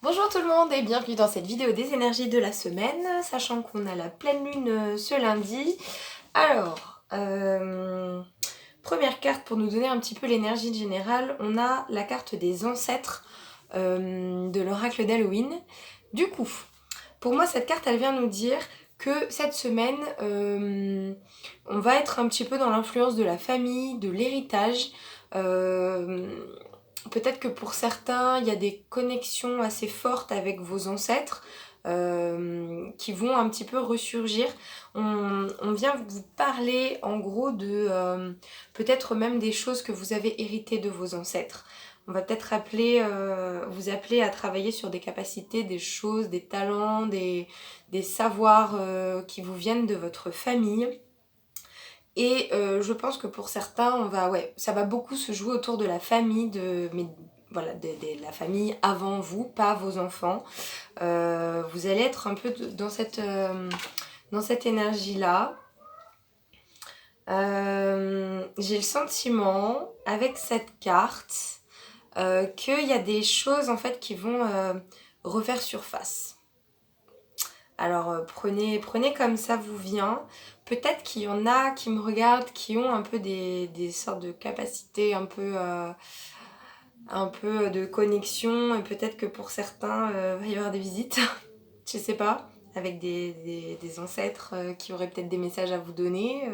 Bonjour tout le monde et bienvenue dans cette vidéo des énergies de la semaine, sachant qu'on a la pleine lune ce lundi. Alors, première carte pour nous donner un petit peu l'énergie générale, on a la carte des ancêtres de l'oracle d'Halloween. Du coup, pour moi cette carte elle vient nous dire que cette semaine, on va être un petit peu dans l'influence de la famille, de l'héritage. Peut-être que pour certains, il y a des connexions assez fortes avec vos ancêtres qui vont un petit peu ressurgir. On vient vous parler en gros de peut-être même des choses que vous avez héritées de vos ancêtres. On va peut-être vous appeler à travailler sur des capacités, des choses, des talents, des savoirs qui vous viennent de votre famille. Et je pense que pour certains, ça va beaucoup se jouer autour de la famille, de la famille avant vous, pas vos enfants. Vous allez être un peu dans cette énergie-là. J'ai le sentiment, avec cette carte, qu'il y a des choses en fait qui vont refaire surface. Alors prenez comme ça vous vient. Peut-être qu'il y en a qui me regardent, qui ont un peu des sortes de capacités un peu de connexion. Et peut-être que pour certains, il va y avoir des visites, je sais pas, avec des ancêtres qui auraient peut-être des messages à vous donner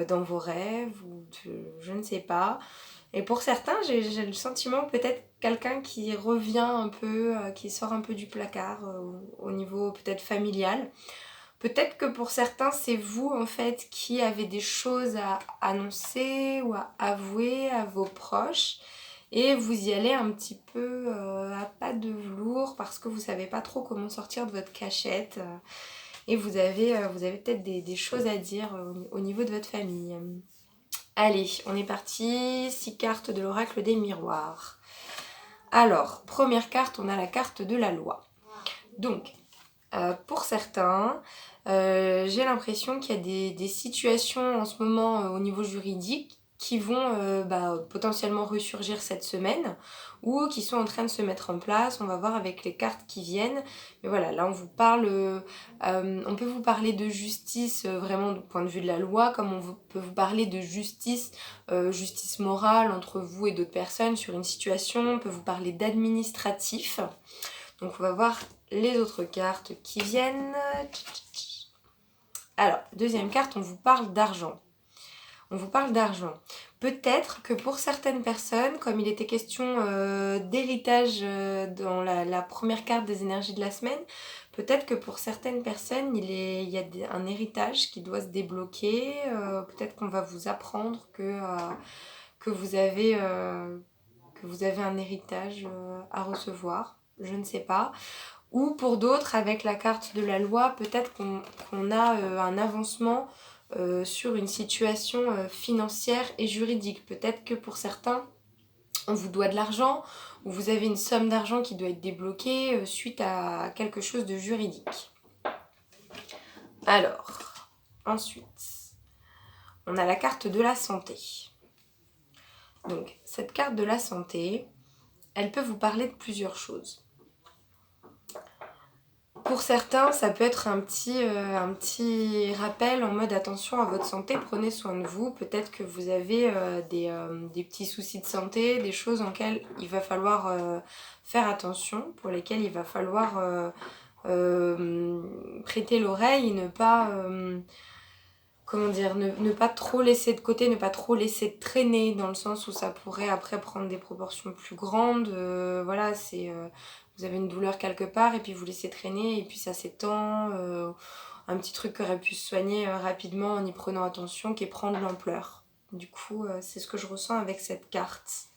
dans vos rêves, je ne sais pas. Et pour certains, j'ai le sentiment peut-être quelqu'un qui revient un peu, qui sort un peu du placard au niveau peut-être familial. Peut-être que pour certains, c'est vous en fait qui avez des choses à annoncer ou à avouer à vos proches. Et vous y allez un petit peu à pas de velours parce que vous savez pas trop comment sortir de votre cachette. Et vous avez peut-être des choses à dire au niveau de votre famille. Allez, on est parti. 6 cartes de l'oracle des miroirs. Alors, première carte, on a la carte de la loi. Donc, pour certains, j'ai l'impression qu'il y a des situations en ce moment au niveau juridique qui vont potentiellement ressurgir cette semaine ou qui sont en train de se mettre en place. On va voir avec les cartes qui viennent. Mais voilà, là on vous parle, on peut vous parler de justice vraiment du point de vue de la loi, comme peut vous parler de justice, justice morale entre vous et d'autres personnes sur une situation. On peut vous parler d'administratif. Donc on va voir les autres cartes qui viennent. Alors, deuxième carte, on vous parle d'argent. On vous parle d'argent. Peut-être que pour certaines personnes, comme il était question d'héritage dans la première carte des énergies de la semaine, peut-être que pour certaines personnes, il y a un héritage qui doit se débloquer. Peut-être qu'on va vous apprendre que que vous avez un héritage à recevoir. Je ne sais pas. Ou pour d'autres, avec la carte de la loi, peut-être qu'on a un avancement sur une situation financière et juridique. Peut-être que pour certains, on vous doit de l'argent ou vous avez une somme d'argent qui doit être débloquée suite à quelque chose de juridique. Alors, ensuite, on a la carte de la santé. Donc, cette carte de la santé, elle peut vous parler de plusieurs choses. Pour certains, ça peut être un petit rappel en mode attention à votre santé, prenez soin de vous. Peut-être que vous avez des petits soucis de santé, des choses auxquelles il va falloir faire attention, pour lesquelles il va falloir prêter l'oreille et ne pas, ne pas trop laisser de côté, ne pas trop laisser traîner dans le sens où ça pourrait après prendre des proportions plus grandes. Voilà, vous avez une douleur quelque part et puis vous laissez traîner et puis ça s'étend. Un petit truc qui aurait pu se soigner rapidement en y prenant attention qui prend de l'ampleur. Du coup, c'est ce que je ressens avec cette carte.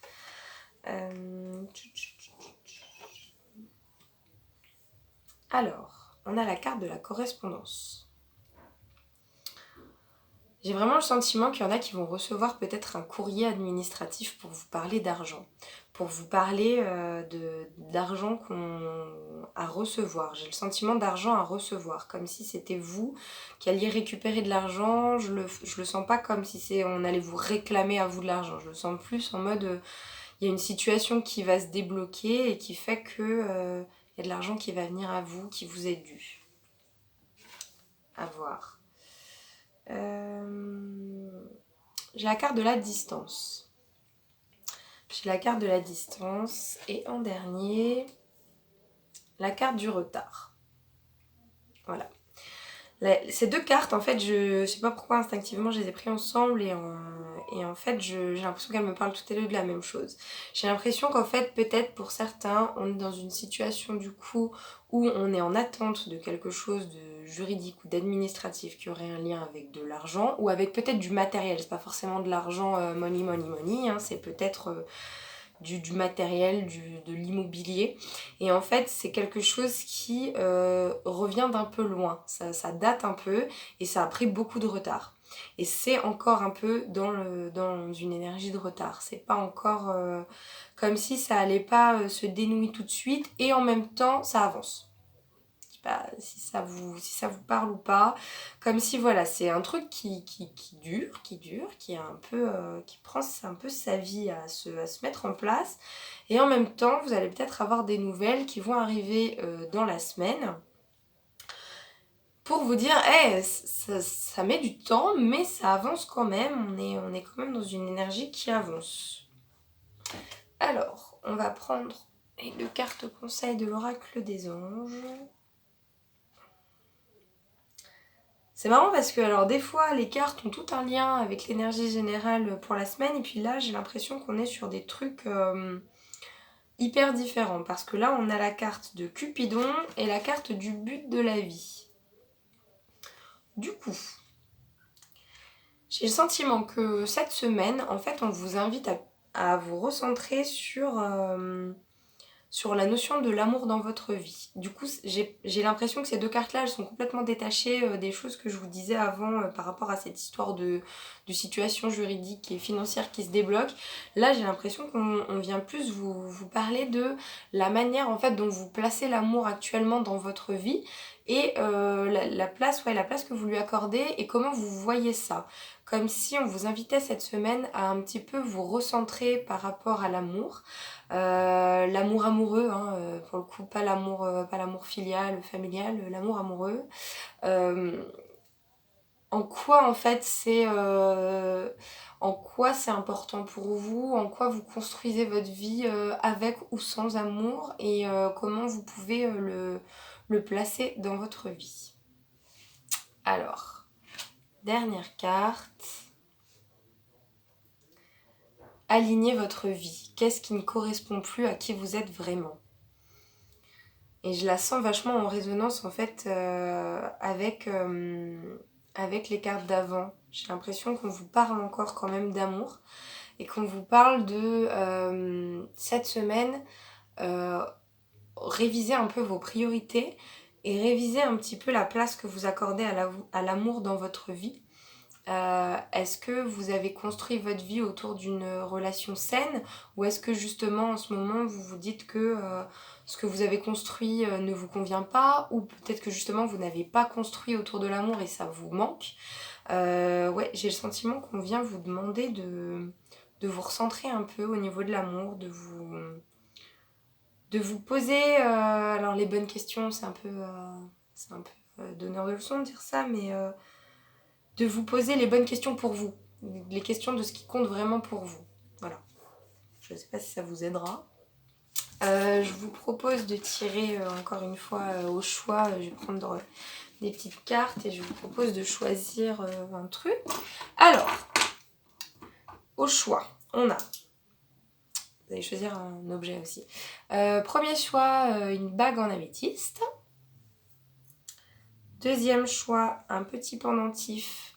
Alors, on a la carte de la correspondance. J'ai vraiment le sentiment qu'il y en a qui vont recevoir peut-être un courrier administratif pour vous parler d'argent, pour vous parler d'argent à recevoir. J'ai le sentiment d'argent à recevoir, comme si c'était vous qui alliez récupérer de l'argent. Je le sens pas comme si on allait vous réclamer à vous de l'argent. Je le sens plus en mode il y a une situation qui va se débloquer et qui fait que y a de l'argent qui va venir à vous, qui vous est dû. À voir. J'ai la carte de la distance. J'ai la carte de la distance et en dernier, la carte du retard. Voilà. Ces deux cartes, en fait, je sais pas pourquoi instinctivement je les ai pris ensemble et en fait j'ai l'impression qu'elles me parlent toutes les deux de la même chose. J'ai l'impression qu'en fait peut-être pour certains on est dans une situation du coup où on est en attente de quelque chose de juridique ou d'administratif qui aurait un lien avec de l'argent ou avec peut-être du matériel. C'est pas forcément de l'argent money, hein, c'est peut-être du matériel, de l'immobilier. Et en fait, c'est quelque chose qui revient d'un peu loin. Ça date un peu et ça a pris beaucoup de retard. Et c'est encore un peu dans une énergie de retard. C'est pas encore comme si ça allait pas se dénouer tout de suite et en même temps, ça avance. Je sais pas si ça vous parle ou pas. Comme si voilà, c'est un truc qui dure, qui est un peu, qui prend un peu sa vie à se mettre en place. Et en même temps, vous allez peut-être avoir des nouvelles qui vont arriver dans la semaine pour vous dire, hey, ça met du temps, mais ça avance quand même. On est quand même dans une énergie qui avance. Alors, on va prendre les deux cartes conseils de l'oracle des anges. C'est marrant parce que alors des fois les cartes ont tout un lien avec l'énergie générale pour la semaine et puis là j'ai l'impression qu'on est sur des trucs hyper différents parce que là on a la carte de Cupidon et la carte du but de la vie. Du coup, j'ai le sentiment que cette semaine en fait on vous invite à vous recentrer sur la notion de l'amour dans votre vie. Du coup, j'ai l'impression que ces deux cartes-là, elles sont complètement détachées des choses que je vous disais avant par rapport à cette histoire de situation juridique et financière qui se débloque. Là, j'ai l'impression qu'on vient plus vous parler de la manière en fait dont vous placez l'amour actuellement dans votre vie et la place que vous lui accordez et comment vous voyez ça. Comme si on vous invitait cette semaine à un petit peu vous recentrer par rapport à l'amour. L'amour amoureux, hein, pour le coup, pas l'amour filial, familial, l'amour amoureux. En quoi en fait en quoi c'est important pour vous, en quoi vous construisez votre vie avec ou sans amour et comment vous pouvez le placer dans votre vie. Alors, dernière carte. Alignez votre vie. Qu'est-ce qui ne correspond plus à qui vous êtes vraiment? Et je la sens vachement en résonance en fait avec les cartes d'avant. J'ai l'impression qu'on vous parle encore quand même d'amour et qu'on vous parle de cette semaine réviser un peu vos priorités et réviser un petit peu la place que vous accordez à l'amour dans votre vie. Est-ce que vous avez construit votre vie autour d'une relation saine ou est-ce que justement en ce moment vous vous dites que ce que vous avez construit ne vous convient pas ou peut-être que justement vous n'avez pas construit autour de l'amour et ça vous manque. Ouais, j'ai le sentiment qu'on vient vous demander de vous recentrer un peu au niveau de l'amour, de vous poser alors les bonnes questions, c'est un peu donneur de leçons de dire ça, mais de vous poser les bonnes questions pour vous, les questions de ce qui compte vraiment pour vous. Voilà. Je ne sais pas si ça vous aidera. Je vous propose de tirer encore une fois au choix. Je vais prendre des petites cartes et je vous propose de choisir un truc. Alors, au choix, on a... Vous allez choisir un objet aussi. Premier choix, une bague en améthyste. Deuxième choix, un petit pendentif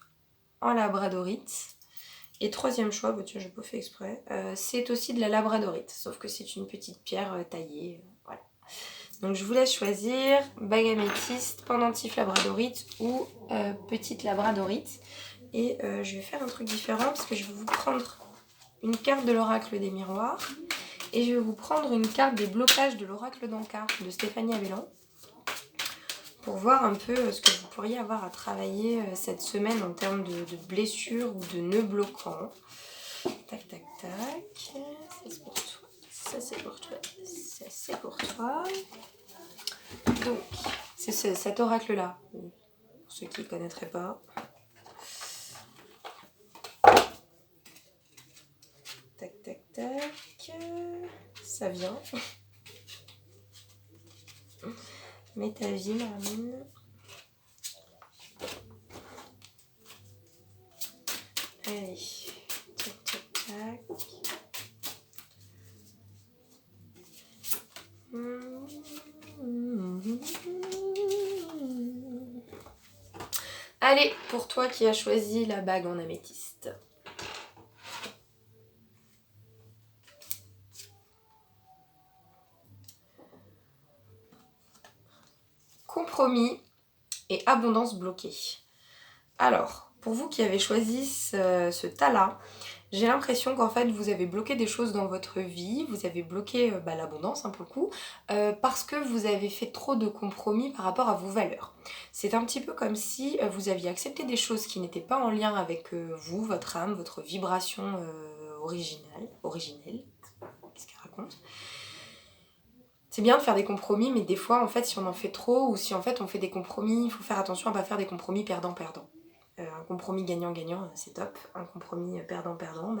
en labradorite. Et troisième choix, bah tiens, j'ai pas fait exprès, c'est aussi de la labradorite, sauf que c'est une petite pierre taillée, voilà. Donc je vous laisse choisir bague améthyste, pendentif labradorite ou petite labradorite. Et je vais faire un truc différent parce que je vais vous prendre une carte de l'oracle des miroirs et je vais vous prendre une carte des blocages de l'oracle d'Ankar de Stéphanie Avellan, pour voir un peu ce que vous pourriez avoir à travailler cette semaine en termes de blessures ou de nœuds bloquants. Tac, tac, tac. Ça c'est pour toi. Ça c'est pour toi. Ça c'est pour toi. Donc, c'est cet oracle-là. Pour ceux qui ne connaîtraient pas. Tac, tac, tac. Ça vient. Mets ta vie, Marmine. Allez. Tac, tac, tac. Allez, pour toi qui as choisi la bague en améthyste. Compromis et abondance bloquée. Alors, pour vous qui avez choisi ce tas-là, j'ai l'impression qu'en fait vous avez bloqué des choses dans votre vie, vous avez bloqué l'abondance pour le coup, parce que vous avez fait trop de compromis par rapport à vos valeurs. C'est un petit peu comme si vous aviez accepté des choses qui n'étaient pas en lien avec vous, votre âme, votre vibration originelle. Qu'est-ce qu'elle raconte ? C'est bien de faire des compromis, mais des fois, en fait, si on en fait trop, ou si en fait on fait des compromis, il faut faire attention à ne pas faire des compromis perdant-perdant. Un compromis gagnant-gagnant, c'est top. Un compromis perdant-perdant,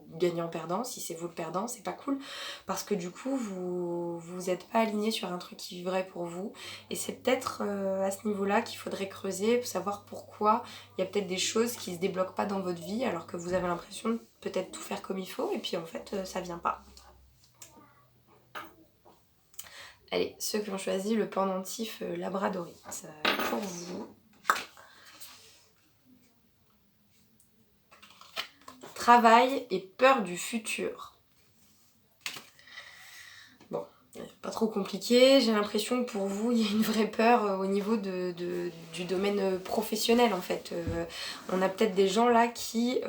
gagnant-perdant, si c'est vous le perdant, c'est pas cool. Parce que du coup, vous êtes pas aligné sur un truc qui vivrait pour vous. Et c'est peut-être à ce niveau-là qu'il faudrait creuser pour savoir pourquoi il y a peut-être des choses qui se débloquent pas dans votre vie, alors que vous avez l'impression de peut-être tout faire comme il faut, et puis en fait, ça vient pas. Allez, ceux qui ont choisi le pendentif labradorite, pour vous. Travail et peur du futur. Bon, pas trop compliqué. J'ai l'impression que pour vous, il y a une vraie peur au niveau du domaine professionnel en fait. On a peut-être des gens là qui...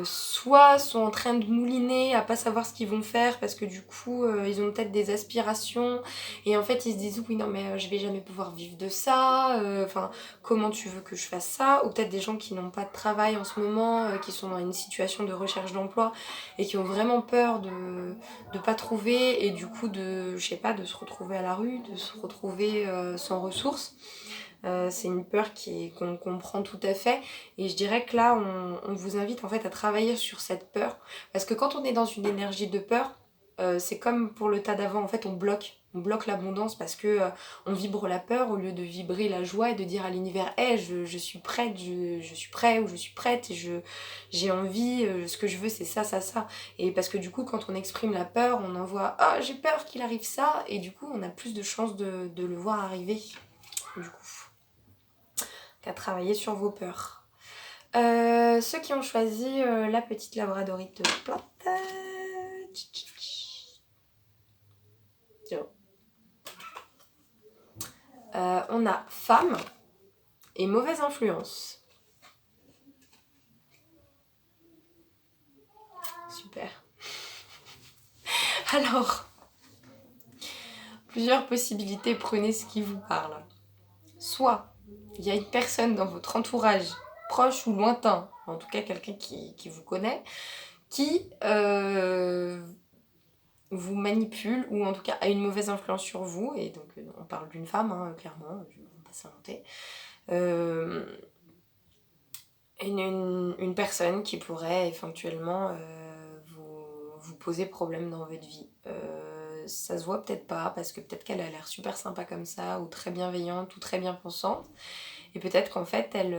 soit sont en train de mouliner à pas savoir ce qu'ils vont faire parce que du coup ils ont peut-être des aspirations et en fait ils se disent oui non mais je vais jamais pouvoir vivre de ça, enfin comment tu veux que je fasse ça, ou peut-être des gens qui n'ont pas de travail en ce moment, qui sont dans une situation de recherche d'emploi et qui ont vraiment peur de pas trouver et du coup de je sais pas de se retrouver à la rue, de se retrouver sans ressources. C'est une peur qu'on comprend tout à fait et je dirais que là on vous invite en fait à travailler sur cette peur parce que quand on est dans une énergie de peur, c'est comme pour le tas d'avant, en fait on bloque l'abondance parce que on vibre la peur au lieu de vibrer la joie et de dire à l'univers hey, je suis prête, je suis prêt ou je suis prête et j'ai envie, ce que je veux c'est ça, et parce que du coup quand on exprime la peur on envoie ah j'ai peur qu'il arrive ça et du coup on a plus de chances de le voir arriver du coup qu'à travailler sur vos peurs. Ceux qui ont choisi la petite labradorite de plante. On a femme et mauvaise influence. Super. Alors, plusieurs possibilités, prenez ce qui vous parle. Soit il y a une personne dans votre entourage, proche ou lointain, en tout cas quelqu'un qui vous connaît, qui vous manipule ou en tout cas a une mauvaise influence sur vous, et donc on parle d'une femme, clairement, je ne vais pas s'inventer. Une personne qui pourrait éventuellement vous poser problème dans votre vie. Ça se voit peut-être pas parce que peut-être qu'elle a l'air super sympa comme ça ou très bienveillante ou très bien pensante et peut-être qu'en fait elle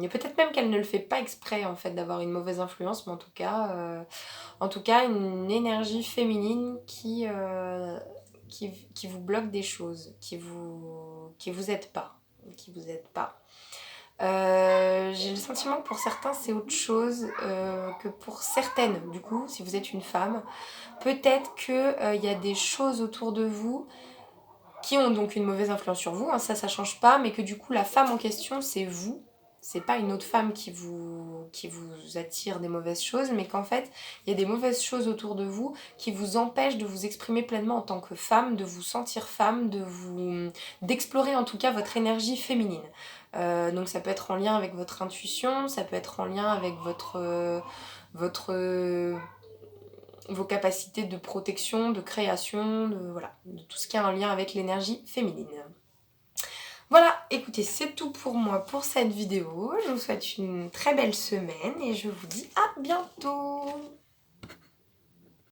et peut-être même qu'elle ne le fait pas exprès en fait d'avoir une mauvaise influence, mais en tout cas une énergie féminine qui vous bloque des choses, qui vous aide pas. J'ai le sentiment que pour certains c'est autre chose que pour certaines. Du coup, si vous êtes une femme, peut-être qu'il y a des choses autour de vous qui ont donc une mauvaise influence sur vous, ça change pas, mais que du coup la femme en question c'est vous, c'est pas une autre femme qui vous attire des mauvaises choses, mais qu'en fait, il y a des mauvaises choses autour de vous qui vous empêchent de vous exprimer pleinement en tant que femme, de vous sentir femme, d'explorer en tout cas votre énergie féminine. Donc ça peut être en lien avec votre intuition, ça peut être en lien avec vos capacités de protection, de création, voilà, de tout ce qui a un lien avec l'énergie féminine. Voilà, écoutez, c'est tout pour moi pour cette vidéo. Je vous souhaite une très belle semaine et je vous dis à bientôt.